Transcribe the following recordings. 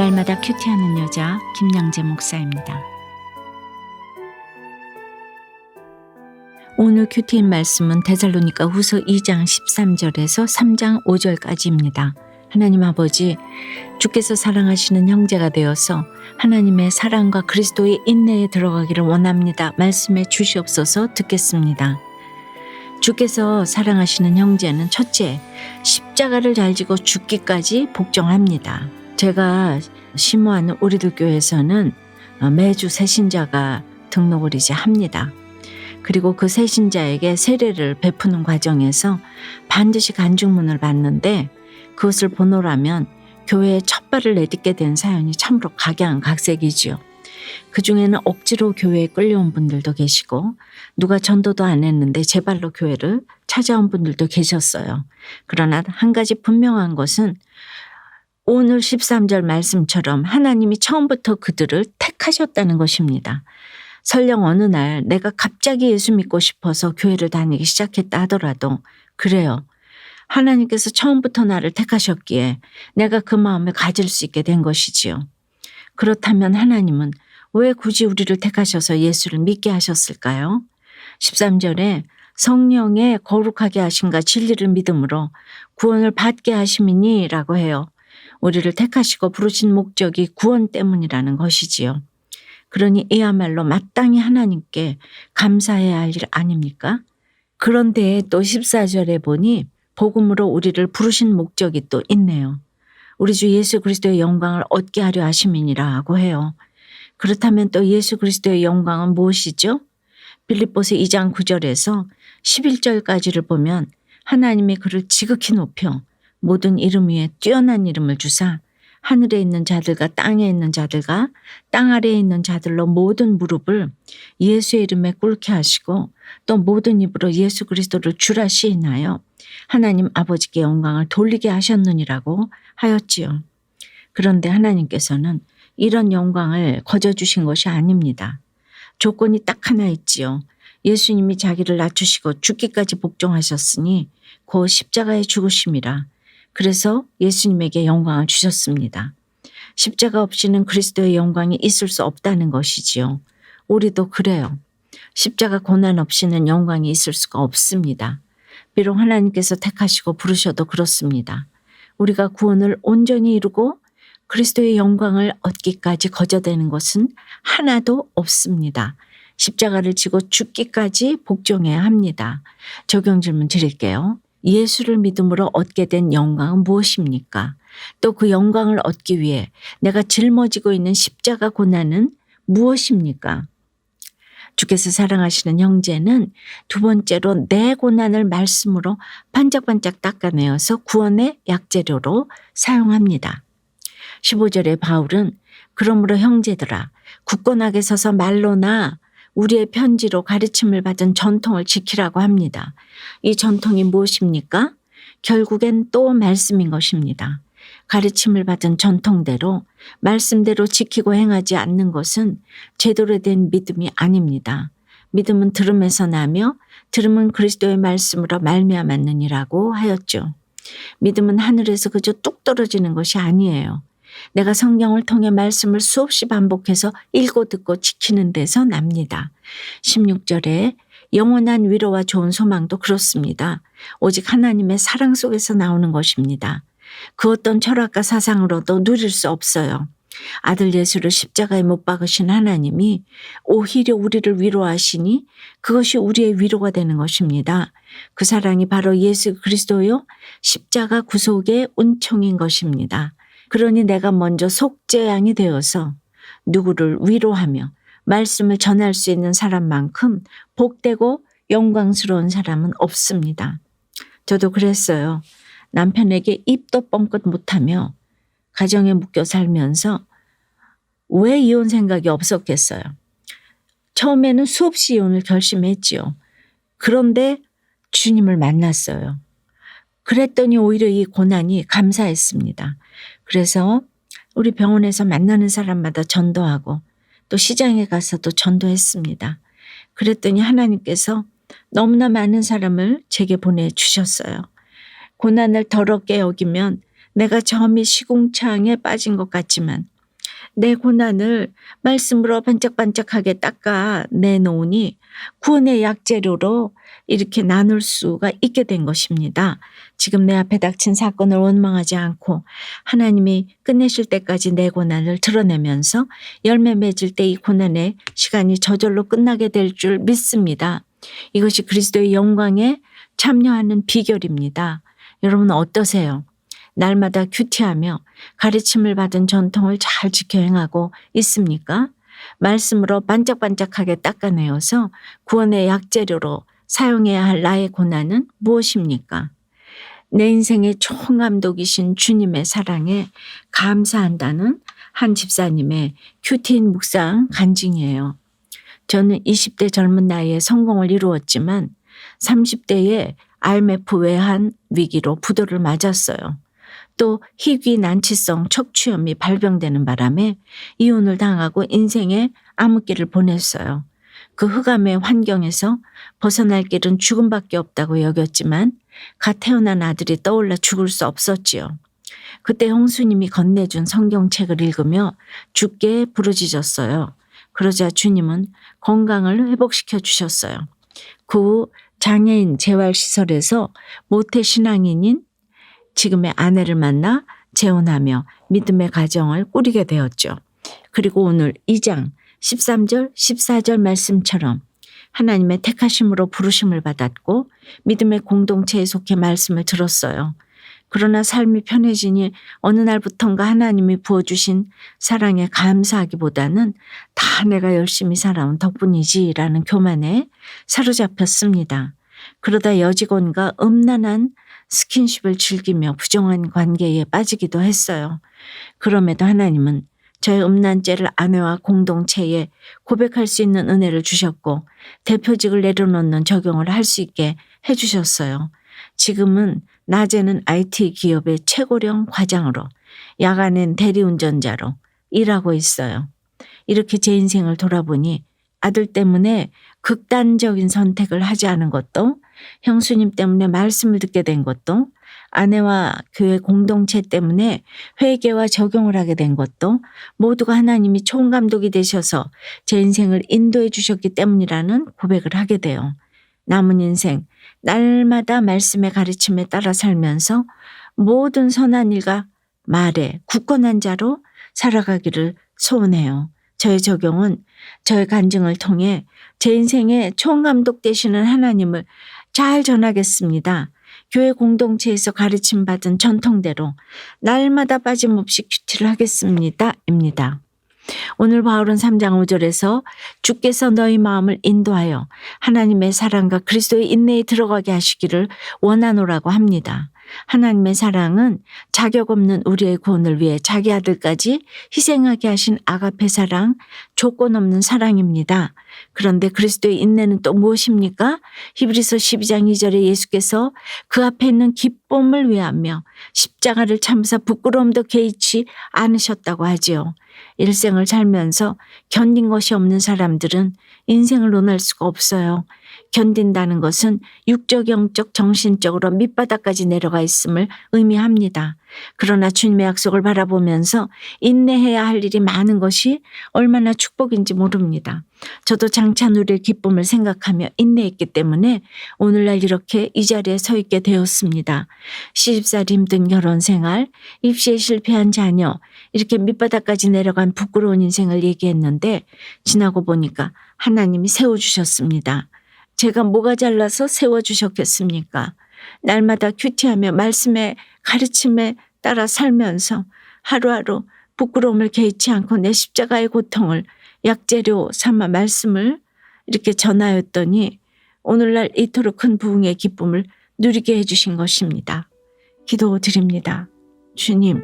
날마다 큐티하는 여자 김양재 목사입니다. 오늘 큐티인 말씀은 데살로니가 후서 2장 13절에서 3장 5절까지입니다. 하나님 아버지, 주께서 사랑하시는 형제가 되어서 하나님의 사랑과 그리스도의 인내에 들어가기를 원합니다. 말씀해 주시옵소서. 듣겠습니다. 주께서 사랑하시는 형제는 첫째, 십자가를 잘 지고 죽기까지 복종합니다. 제가 심호하는 우리들 교회에서는 매주 새신자가 등록을 이제 합니다. 그리고 그 새신자에게 세례를 베푸는 과정에서 반드시 간증문을 받는데 그것을 보노라면 교회에 첫 발을 내딛게 된 사연이 참으로 각양각색이지요. 그중에는 억지로 교회에 끌려온 분들도 계시고 누가 전도도 안 했는데 제 발로 교회를 찾아온 분들도 계셨어요. 그러나 한 가지 분명한 것은 오늘 13절 말씀처럼 하나님이 처음부터 그들을 택하셨다는 것입니다. 설령 어느 날 내가 갑자기 예수 믿고 싶어서 교회를 다니기 시작했다 하더라도 그래요. 하나님께서 처음부터 나를 택하셨기에 내가 그 마음을 가질 수 있게 된 것이지요. 그렇다면 하나님은 왜 굳이 우리를 택하셔서 예수를 믿게 하셨을까요? 13절에 성령의 거룩하게 하심과 진리를 믿음으로 구원을 받게 하심이니 라고 해요. 우리를 택하시고 부르신 목적이 구원 때문이라는 것이지요. 그러니 이야말로 마땅히 하나님께 감사해야 할 일 아닙니까? 그런데 또 14절에 보니 복음으로 우리를 부르신 목적이 또 있네요. 우리 주 예수 그리스도의 영광을 얻게 하려 하심이니라 하고 해요. 그렇다면 또 예수 그리스도의 영광은 무엇이죠? 빌립보서 2장 9절에서 11절까지를 보면 하나님이 그를 지극히 높여 모든 이름 위에 뛰어난 이름을 주사 하늘에 있는 자들과 땅에 있는 자들과 땅 아래에 있는 자들로 모든 무릎을 예수의 이름에 꿇게 하시고 또 모든 입으로 예수 그리스도를 주라 시인하여 하나님 아버지께 영광을 돌리게 하셨느니라고 하였지요. 그런데 하나님께서는 이런 영광을 거저주신 것이 아닙니다. 조건이 딱 하나 있지요. 예수님이 자기를 낮추시고 죽기까지 복종하셨으니 그 십자가의 죽으심이라. 그래서 예수님에게 영광을 주셨습니다. 십자가 없이는 그리스도의 영광이 있을 수 없다는 것이지요. 우리도 그래요. 십자가 고난 없이는 영광이 있을 수가 없습니다. 비록 하나님께서 택하시고 부르셔도 그렇습니다. 우리가 구원을 온전히 이루고 그리스도의 영광을 얻기까지 거저되는 것은 하나도 없습니다. 십자가를 지고 죽기까지 복종해야 합니다. 적용 질문 드릴게요. 예수를 믿음으로 얻게 된 영광은 무엇입니까? 또 그 영광을 얻기 위해 내가 짊어지고 있는 십자가 고난은 무엇입니까? 주께서 사랑하시는 형제는 두 번째로 내 고난을 말씀으로 반짝반짝 닦아내어서 구원의 약재료로 사용합니다. 15절에 바울은 그러므로 형제들아 굳건하게 서서 말로나 우리의 편지로 가르침을 받은 전통을 지키라고 합니다. 이 전통이 무엇입니까? 결국엔 또 말씀인 것입니다. 가르침을 받은 전통대로 말씀대로 지키고 행하지 않는 것은 제대로 된 믿음이 아닙니다. 믿음은 들음에서 나며 들음은 그리스도의 말씀으로 말미암았느니라고 하였죠. 믿음은 하늘에서 그저 뚝 떨어지는 것이 아니에요. 내가 성경을 통해 말씀을 수없이 반복해서 읽고 듣고 지키는 데서 납니다. 16절에 영원한 위로와 좋은 소망도 그렇습니다. 오직 하나님의 사랑 속에서 나오는 것입니다. 그 어떤 철학과 사상으로도 누릴 수 없어요. 아들 예수를 십자가에 못 박으신 하나님이 오히려 우리를 위로하시니 그것이 우리의 위로가 되는 것입니다. 그 사랑이 바로 예수 그리스도요 십자가 구속의 은총인 것입니다. 그러니 내가 먼저 속죄양이 되어서 누구를 위로하며 말씀을 전할 수 있는 사람만큼 복되고 영광스러운 사람은 없습니다. 저도 그랬어요. 남편에게 입도 뻥끗 못하며 가정에 묶여 살면서 왜 이혼 생각이 없었겠어요. 처음에는 수없이 이혼을 결심했지요. 그런데 주님을 만났어요. 그랬더니 오히려 이 고난이 감사했습니다. 그래서 우리 병원에서 만나는 사람마다 전도하고 또 시장에 가서도 전도했습니다. 그랬더니 하나님께서 너무나 많은 사람을 제게 보내주셨어요. 고난을 더럽게 여기면 내가 점이 시궁창에 빠진 것 같지만 내 고난을 말씀으로 반짝반짝하게 닦아 내놓으니 구원의 약재료로 이렇게 나눌 수가 있게 된 것입니다. 지금 내 앞에 닥친 사건을 원망하지 않고 하나님이 끝내실 때까지 내 고난을 드러내면서 열매 맺을 때 이 고난의 시간이 저절로 끝나게 될 줄 믿습니다. 이것이 그리스도의 영광에 참여하는 비결입니다. 여러분 어떠세요? 날마다 큐티하며 가르침을 받은 전통을 잘 지켜 행하고 있습니까? 말씀으로 반짝반짝하게 닦아내어서 구원의 약재료로 사용해야 할 나의 고난은 무엇입니까? 내 인생의 총감독이신 주님의 사랑에 감사한다는 한 집사님의 큐티인 묵상 간증이에요. 저는 20대 젊은 나이에 성공을 이루었지만 30대에 IMF 외환 위기로 부도를 맞았어요. 또 희귀 난치성 척추염이 발병되는 바람에 이혼을 당하고 인생의 암흑기를 보냈어요. 그 흑암의 환경에서 벗어날 길은 죽음밖에 없다고 여겼지만 갓 태어난 아들이 떠올라 죽을 수 없었지요. 그때 형수님이 건네준 성경책을 읽으며 주께 부르짖었어요. 그러자 주님은 건강을 회복시켜 주셨어요. 그 후 장애인 재활시설에서 모태신앙인인 지금의 아내를 만나 재혼하며 믿음의 가정을 꾸리게 되었죠. 그리고 오늘 2장 13절 14절 말씀처럼 하나님의 택하심으로 부르심을 받았고 믿음의 공동체에 속해 말씀을 들었어요. 그러나 삶이 편해지니 어느 날부턴가 하나님이 부어주신 사랑에 감사하기보다는 다 내가 열심히 살아온 덕분이지라는 교만에 사로잡혔습니다. 그러다 여직원과 음란한 스킨십을 즐기며 부정한 관계에 빠지기도 했어요. 그럼에도 하나님은 저의 음란죄를 아내와 공동체에 고백할 수 있는 은혜를 주셨고 대표직을 내려놓는 적용을 할 수 있게 해주셨어요. 지금은 낮에는 IT 기업의 최고령 과장으로 야간엔 대리운전자로 일하고 있어요. 이렇게 제 인생을 돌아보니 아들 때문에 극단적인 선택을 하지 않은 것도 형수님 때문에 말씀을 듣게 된 것도 아내와 교회 공동체 때문에 회개와 적용을 하게 된 것도 모두가 하나님이 총감독이 되셔서 제 인생을 인도해 주셨기 때문이라는 고백을 하게 돼요. 남은 인생 날마다 말씀의 가르침에 따라 살면서 모든 선한 일과 말에 굳건한 자로 살아가기를 소원해요. 저의 적용은 저의 간증을 통해 제 인생의 총감독 되시는 하나님을 잘 전하겠습니다. 교회 공동체에서 가르침받은 전통대로 날마다 빠짐없이 큐티를 하겠습니다. 입니다. 오늘 바울은 3장 5절에서 주께서 너희 마음을 인도하여 하나님의 사랑과 그리스도의 인내에 들어가게 하시기를 원하노라고 합니다. 하나님의 사랑은 자격 없는 우리의 구원을 위해 자기 아들까지 희생하게 하신 아가페 사랑, 조건 없는 사랑입니다. 그런데 그리스도의 인내는 또 무엇입니까? 히브리서 12장 2절에 예수께서 그 앞에 있는 기쁨을 위하며 십자가를 참으사 부끄러움도 개의치 않으셨다고 하지요. 일생을 살면서 견딘 것이 없는 사람들은 인생을 논할 수가 없어요. 견딘다는 것은 육적, 영적, 정신적으로 밑바닥까지 내려가 있음을 의미합니다. 그러나 주님의 약속을 바라보면서 인내해야 할 일이 많은 것이 얼마나 축복인지 모릅니다. 저도 장차 누릴 기쁨을 생각하며 인내했기 때문에 오늘날 이렇게 이 자리에 서 있게 되었습니다. 시집살이 힘든 결혼생활, 입시에 실패한 자녀, 이렇게 밑바닥까지 내려간 부끄러운 인생을 얘기했는데 지나고 보니까 하나님이 세워주셨습니다. 제가 뭐가 잘나서 세워주셨겠습니까? 날마다 큐티하며 말씀의 가르침에 따라 살면서 하루하루 부끄러움을 개의치 않고 내 십자가의 고통을 약재료 삼아 말씀을 이렇게 전하였더니 오늘날 이토록 큰 부흥의 기쁨을 누리게 해주신 것입니다. 기도드립니다. 주님,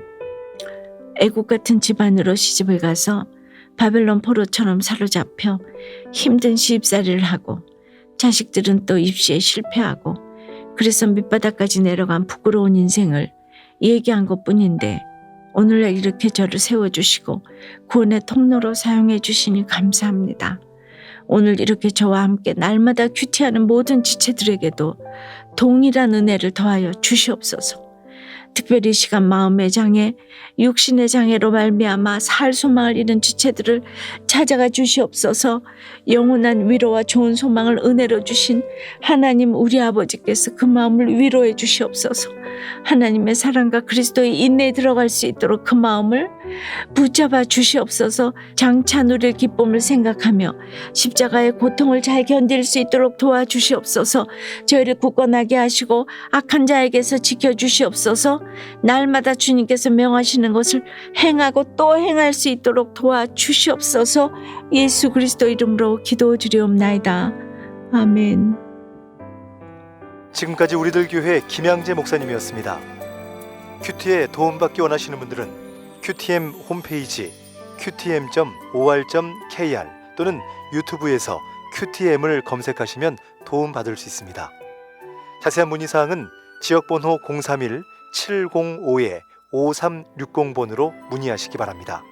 애국 같은 집안으로 시집을 가서 바벨론 포로처럼 사로잡혀 힘든 시집살이를 하고 자식들은 또 입시에 실패하고 그래서 밑바닥까지 내려간 부끄러운 인생을 얘기한 것뿐인데 오늘날 이렇게 저를 세워주시고 구원의 통로로 사용해 주시니 감사합니다. 오늘 이렇게 저와 함께 날마다 큐티하는 모든 지체들에게도 동일한 은혜를 더하여 주시옵소서. 특별히 시간 마음의 장애, 육신의 장애로 말미암아 살 소망을 잃은 지체들을 찾아가 주시옵소서. 영원한 위로와 좋은 소망을 은혜로 주신 하나님 우리 아버지께서 그 마음을 위로해 주시옵소서. 하나님의 사랑과 그리스도의 인내에 들어갈 수 있도록 그 마음을 붙잡아 주시옵소서. 장차 누릴 기쁨을 생각하며 십자가의 고통을 잘 견딜 수 있도록 도와주시옵소서. 저희를 굳건하게 하시고 악한 자에게서 지켜주시옵소서. 날마다 주님께서 명하시는 것을 행하고 또 행할 수 있도록 도와주시옵소서. 예수 그리스도 이름으로 기도드리옵나이다. 아멘. 지금까지 우리들 교회 김양재 목사님이었습니다. 큐티에 도움받기 원하시는 분들은 QTM 홈페이지 qtm.or.kr 또는 유튜브에서 QTM을 검색하시면 도움받을 수 있습니다. 자세한 문의사항은 지역번호 031-705-5360번으로 문의하시기 바랍니다.